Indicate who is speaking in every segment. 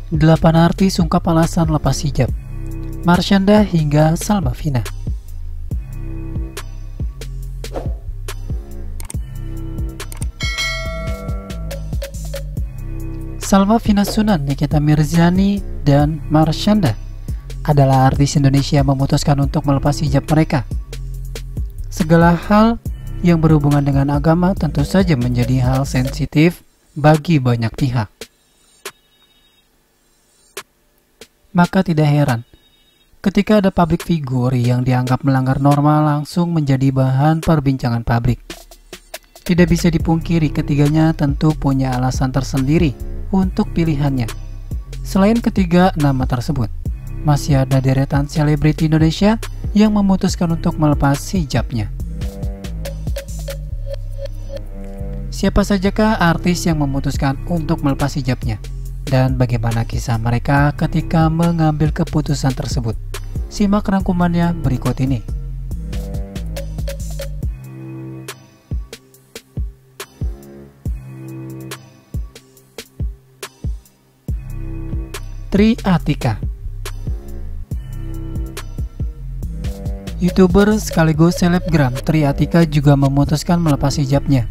Speaker 1: 8 artis ungkap alasan lepas hijab, Marshanda hingga Salma Vina. Salma Vina Sunan, Nikita Mirzani, dan Marshanda adalah artis Indonesia yang memutuskan untuk melepas hijab mereka. Segala hal yang berhubungan dengan agama tentu saja menjadi hal sensitif bagi banyak pihak. Maka tidak heran ketika ada publik figur yang dianggap melanggar norma langsung menjadi bahan perbincangan publik. Tidak bisa dipungkiri ketiganya tentu punya alasan tersendiri untuk pilihannya. Selain ketiga nama tersebut, masih ada deretan selebriti Indonesia yang memutuskan untuk melepas hijabnya. Siapa sajakah artis yang memutuskan untuk melepas hijabnya? Dan bagaimana kisah mereka ketika mengambil keputusan tersebut? Simak rangkumannya berikut ini. Tri Atika, YouTuber sekaligus selebgram Tri Atika juga memutuskan melepas hijabnya.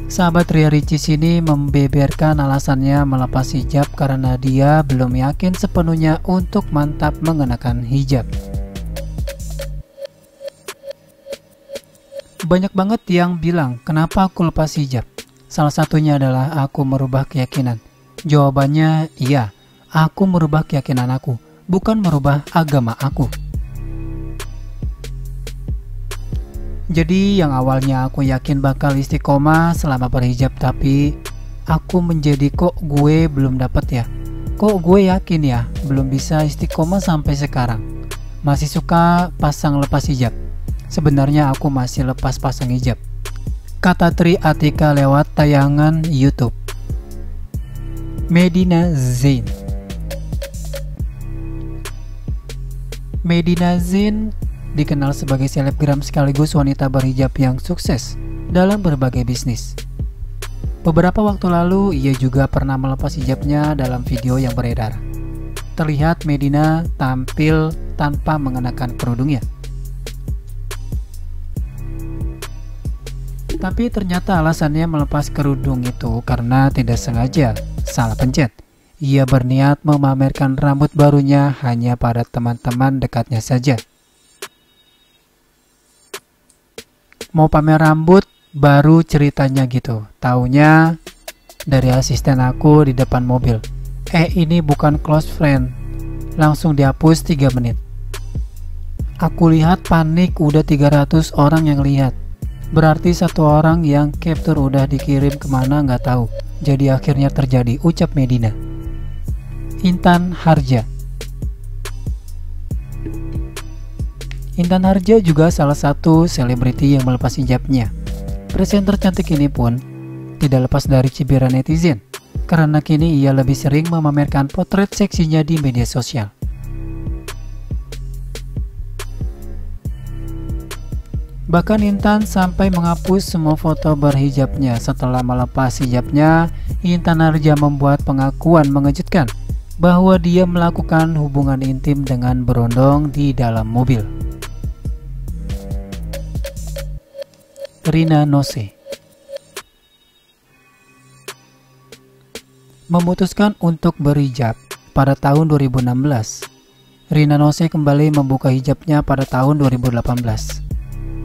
Speaker 1: Sahabat Ria Ricis ini membeberkan alasannya melepas hijab karena dia belum yakin sepenuhnya untuk mantap mengenakan hijab. Banyak banget yang bilang, kenapa aku lepas hijab? Salah satunya adalah aku merubah keyakinan. Jawabannya, iya, aku merubah keyakinan aku, bukan merubah agama aku. Jadi yang awalnya aku yakin bakal istiqomah selama berhijab, tapi aku menjadi kok gue belum dapet ya. Kok gue yakin ya belum bisa istiqomah sampai sekarang. Masih suka pasang lepas hijab. Sebenarnya aku masih lepas pasang hijab, kata Tri Atika lewat tayangan YouTube. Medina Zain. Medina Zain dikenal sebagai selebgram sekaligus wanita berhijab yang sukses dalam berbagai bisnis. Beberapa waktu lalu, ia juga pernah melepas hijabnya dalam video yang beredar. Terlihat Medina tampil tanpa mengenakan kerudungnya. Tapi ternyata alasannya melepas kerudung itu karena tidak sengaja salah pencet. Ia berniat memamerkan rambut barunya hanya pada teman-teman dekatnya saja. Mau pamer rambut baru ceritanya gitu. Taunya dari asisten aku di depan mobil. Ini bukan close friend. Langsung dihapus 3 menit. Aku lihat panik, udah 300 orang yang lihat. Berarti satu orang yang capture udah dikirim kemana nggak tahu. Jadi akhirnya terjadi, ucap Medina. Intan Harja. Intan Harja juga salah satu selebriti yang melepas hijabnya. Presenter cantik ini pun tidak lepas dari cibiran netizen, karena kini ia lebih sering memamerkan potret seksinya di media sosial. Bahkan Intan sampai menghapus semua foto berhijabnya. Setelah melepas hijabnya, Intan Harja membuat pengakuan mengejutkan bahwa dia melakukan hubungan intim dengan berondong di dalam mobil. Rina Nose memutuskan untuk berhijab pada tahun 2016. Rina Nose kembali membuka hijabnya pada tahun 2018.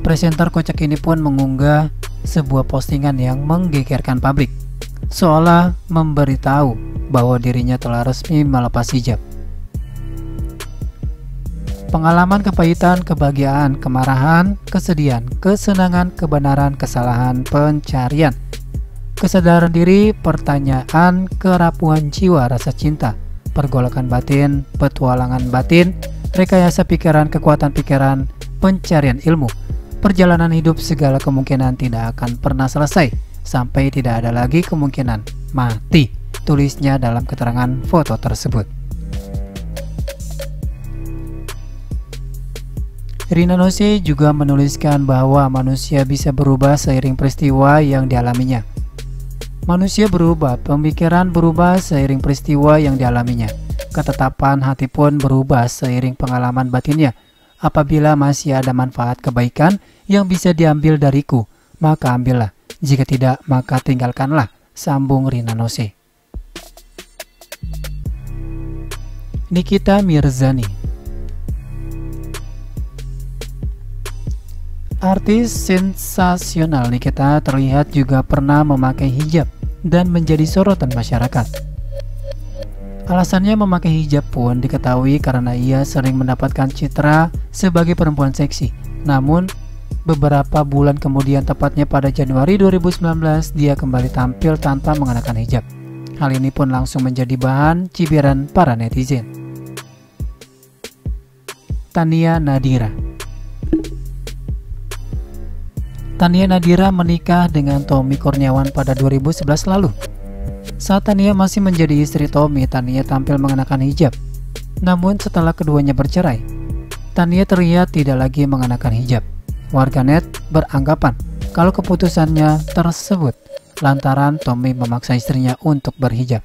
Speaker 1: Presenter kocak ini pun mengunggah sebuah postingan yang menggegerkan publik, seolah memberitahu bahwa dirinya telah resmi melepas hijab. Pengalaman, kepahitan, kebahagiaan, kemarahan, kesedihan, kesenangan, kebenaran, kesalahan, pencarian, kesadaran diri, pertanyaan, kerapuhan jiwa, rasa cinta, pergolakan batin, petualangan batin, rekayasa pikiran, kekuatan pikiran, pencarian ilmu, perjalanan hidup, segala kemungkinan tidak akan pernah selesai sampai tidak ada lagi kemungkinan mati, tulisnya dalam keterangan foto tersebut. Rina Nose juga menuliskan bahwa manusia bisa berubah seiring peristiwa yang dialaminya. Manusia berubah, pemikiran berubah seiring peristiwa yang dialaminya. Ketetapan hati pun berubah seiring pengalaman batinnya. Apabila masih ada manfaat kebaikan yang bisa diambil dariku, maka ambillah. Jika tidak, maka tinggalkanlah, sambung Rina Nose. Nikita Mirzani. Artis sensasional Nikita terlihat juga pernah memakai hijab dan menjadi sorotan masyarakat. Alasannya memakai hijab pun diketahui karena ia sering mendapatkan citra sebagai perempuan seksi. Namun, beberapa bulan kemudian, tepatnya pada Januari 2019, dia kembali tampil tanpa mengenakan hijab. Hal ini pun langsung menjadi bahan cibiran para netizen. Tania Nadira. Tania Nadira menikah dengan Tommy Kurniawan pada 2011 lalu. Saat Tania masih menjadi istri Tommy, Tania tampil mengenakan hijab. Namun setelah keduanya bercerai, Tania terlihat tidak lagi mengenakan hijab. Warganet beranggapan kalau keputusannya tersebut lantaran Tommy memaksa istrinya untuk berhijab.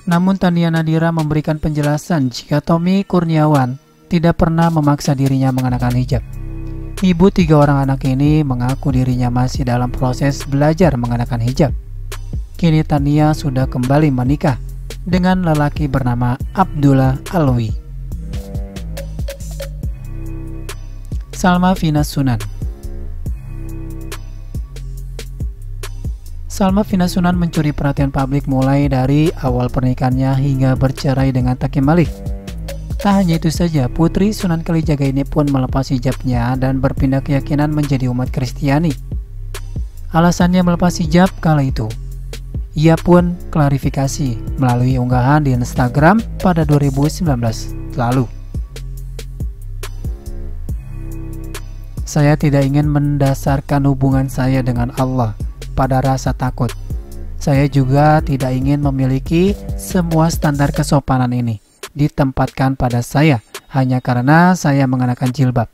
Speaker 1: Namun Tania Nadira memberikan penjelasan jika Tommy Kurniawan tidak pernah memaksa dirinya mengenakan hijab. Ibu 3 orang anak ini mengaku dirinya masih dalam proses belajar mengenakan hijab. Kini Tania sudah kembali menikah dengan lelaki bernama Abdullah Alwi. Salma Vina Sunan. Salma Vina Sunan mencuri perhatian publik mulai dari awal pernikahannya hingga bercerai dengan Takim Malik. Tak hanya itu saja, Putri Sunan Kalijaga ini pun melepas hijabnya dan berpindah keyakinan menjadi umat Kristiani. Alasannya melepas hijab kala itu, ia pun klarifikasi melalui unggahan di Instagram pada 2019 lalu. Saya tidak ingin mendasarkan hubungan saya dengan Allah pada rasa takut. Saya juga tidak ingin memiliki semua standar kesopanan ini ditempatkan pada saya hanya karena saya mengenakan jilbab.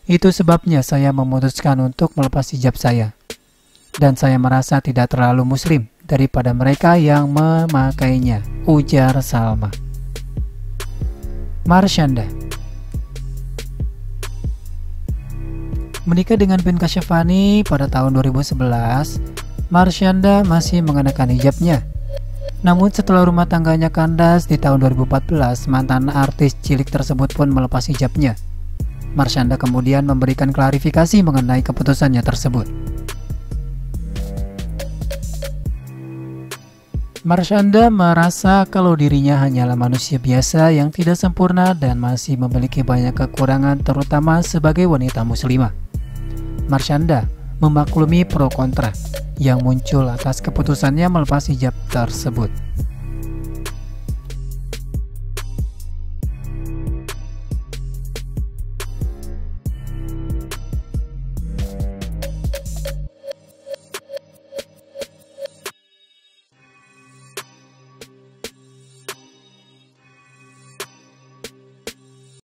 Speaker 1: Itu sebabnya saya memutuskan untuk melepas hijab saya. Dan saya merasa tidak terlalu muslim daripada mereka yang memakainya, ujar Salma. Marshanda. Menikah dengan Ben Kasyafani pada tahun 2011, Marshanda masih mengenakan hijabnya. Namun setelah rumah tangganya kandas di tahun 2014, mantan artis cilik tersebut pun melepas hijabnya. Marshanda kemudian memberikan klarifikasi mengenai keputusannya tersebut. Marshanda merasa kalau dirinya hanyalah manusia biasa yang tidak sempurna dan masih memiliki banyak kekurangan, terutama sebagai wanita muslimah. Marshanda memaklumi pro kontra yang muncul atas keputusannya melepas hijab tersebut.